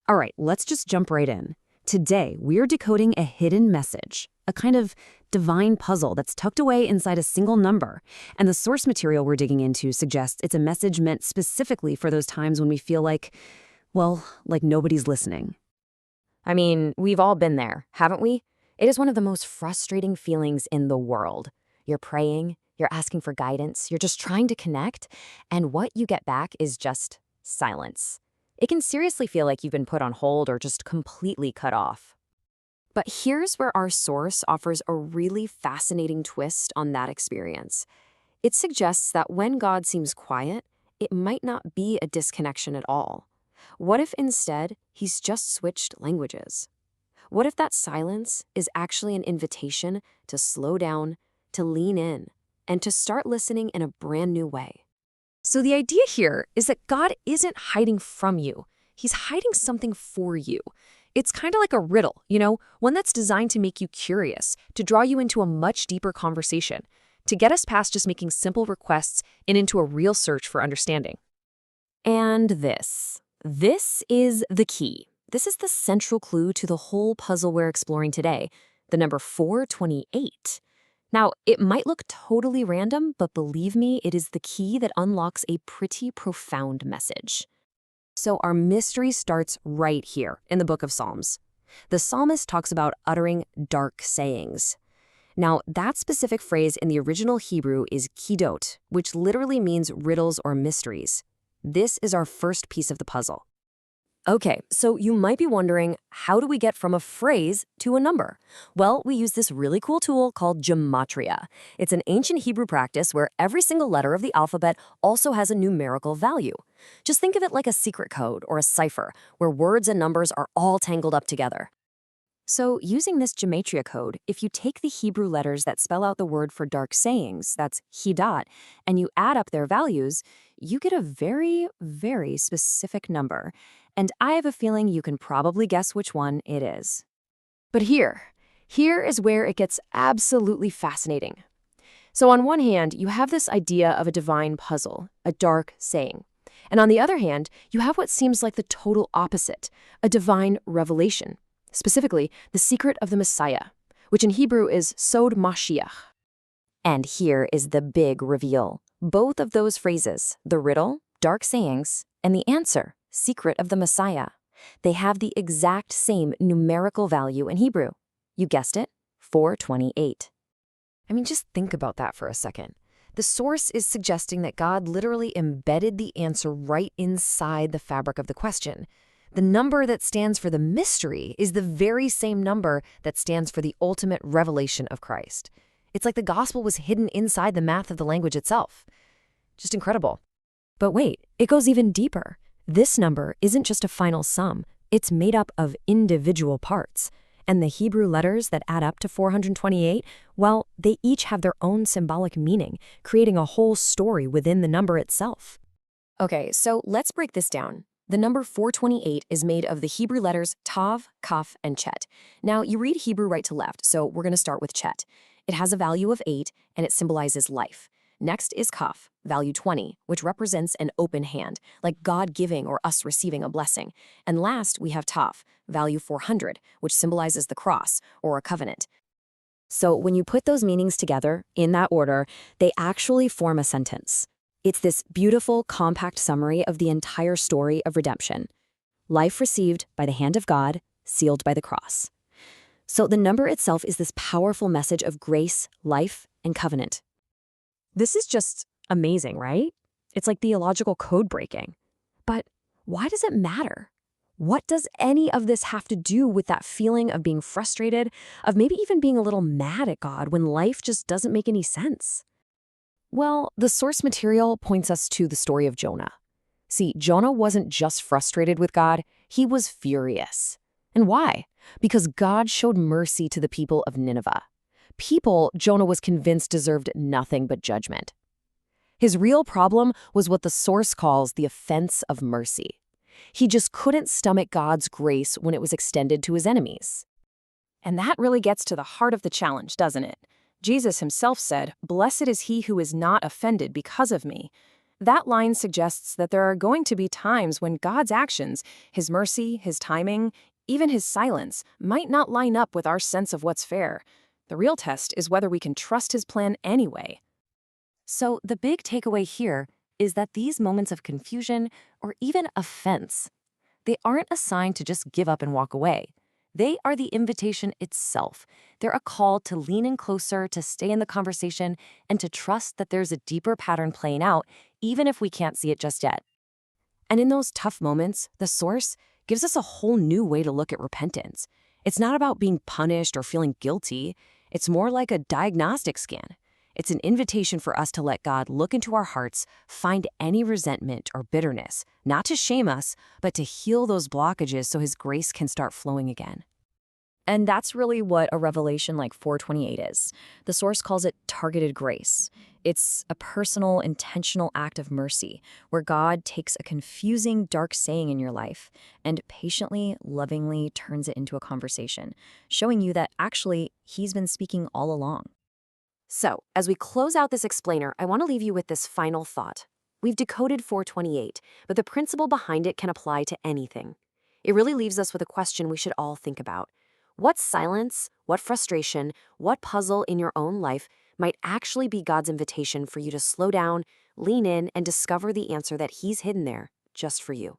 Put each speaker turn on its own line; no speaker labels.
All right, let's just jump right in. Today, we're decoding a hidden message, a kind of divine puzzle that's tucked away inside a single number. And the source material we're digging into suggests it's a message meant specifically for those times when we feel like, well, like nobody's listening.
I mean, we've all been there, haven't we? It is one of the most frustrating feelings in the world. You're praying, you're asking for guidance, you're just trying to connect, and what you get back is just silence. It can seriously feel like you've been put on hold or just completely cut off. But here's where our source offers a really fascinating twist on that experience. It suggests that when God seems quiet, it might not be a disconnection at all. What if instead he's just switched languages? What if that silence is actually an invitation to slow down, to lean in, and to start listening in a brand new way?
So the idea here is that God isn't hiding from you. He's hiding something for you. It's kind of like a riddle, one that's designed to make you curious, to draw you into a much deeper conversation, to get us past just making simple requests and into a real search for understanding.
And this is the key. This is the central clue to the whole puzzle we're exploring today, the number 428. Now, it might look totally random, but believe me, it is the key that unlocks a pretty profound message.
So our mystery starts right here in the book of Psalms. The psalmist talks about uttering dark sayings. Now, that specific phrase in the original Hebrew is kidot, which literally means riddles or mysteries. This is our first piece of the puzzle.
Okay, so you might be wondering, how do we get from a phrase to a number? Well, we use this really cool tool called gematria. It's an ancient Hebrew practice where every single letter of the alphabet also has a numerical value. Just think of it like a secret code or a cipher, where words and numbers are all tangled up together. So using this gematria code, if you take the Hebrew letters that spell out the word for dark sayings, that's hidat, and you add up their values, you get a very, very specific number. And I have a feeling you can probably guess which one it is.
But here is where it gets absolutely fascinating. So on one hand, you have this idea of a divine puzzle, a dark saying. And on the other hand, you have what seems like the total opposite, a divine revelation. Specifically, the secret of the Messiah, which in Hebrew is Sod Mashiach.
And here is the big reveal. Both of those phrases, the riddle, dark sayings, and the answer, secret of the Messiah, they have the exact same numerical value in Hebrew. You guessed it, 428.
I mean, just think about that for a second. The source is suggesting that God literally embedded the answer right inside the fabric of the question. The number that stands for the mystery is the very same number that stands for the ultimate revelation of Christ. It's like the gospel was hidden inside the math of the language itself. Just incredible. But wait, it goes even deeper. This number isn't just a final sum. It's made up of individual parts. And the Hebrew letters that add up to 428, well, they each have their own symbolic meaning, creating a whole story within the number itself.
Okay, so let's break this down. The number 428 is made of the Hebrew letters Tav, Kaf, and Chet. Now, you read Hebrew right to left, so we're going to start with Chet. It has a value of 8, and it symbolizes life. Next is Kaf, value 20, which represents an open hand, like God giving or us receiving a blessing. And last, we have Tav, value 400, which symbolizes the cross or a covenant. So when you put those meanings together, in that order, they actually form a sentence. It's this beautiful, compact summary of the entire story of redemption. Life received by the hand of God, sealed by the cross. So the number itself is this powerful message of grace, life, and covenant. This is just amazing, right? It's like theological code breaking. But why does it matter? What does any of this have to do with that feeling of being frustrated, of maybe even being a little mad at God when life just doesn't make any sense?
Well, the source material points us to the story of Jonah. See, Jonah wasn't just frustrated with God, he was furious. And why? Because God showed mercy to the people of Nineveh. People Jonah was convinced deserved nothing but judgment. His real problem was what the source calls the offense of mercy. He just couldn't stomach God's grace when it was extended to his enemies.
And that really gets to the heart of the challenge, doesn't it? Jesus himself said, "Blessed is he who is not offended because of me." That line suggests that there are going to be times when God's actions, His mercy, His timing, even His silence, might not line up with our sense of what's fair. The real test is whether we can trust His plan anyway.
So the big takeaway here is that these moments of confusion or even offense, they aren't a sign to just give up and walk away. They are the invitation itself. They're a call to lean in closer, to stay in the conversation, and to trust that there's a deeper pattern playing out, even if we can't see it just yet.
And in those tough moments, the source gives us a whole new way to look at repentance. It's not about being punished or feeling guilty. It's more like a diagnostic scan. It's an invitation for us to let God look into our hearts, find any resentment or bitterness, not to shame us, but to heal those blockages so His grace can start flowing again.
And that's really what a revelation like 428 is. The source calls it targeted grace. It's a personal, intentional act of mercy where God takes a confusing, dark saying in your life and patiently, lovingly turns it into a conversation, showing you that actually He's been speaking all along.
So, as we close out this explainer, I want to leave you with this final thought. We've decoded 428, but the principle behind it can apply to anything. It really leaves us with a question we should all think about. What silence, what frustration, what puzzle in your own life might actually be God's invitation for you to slow down, lean in, and discover the answer that He's hidden there just for you?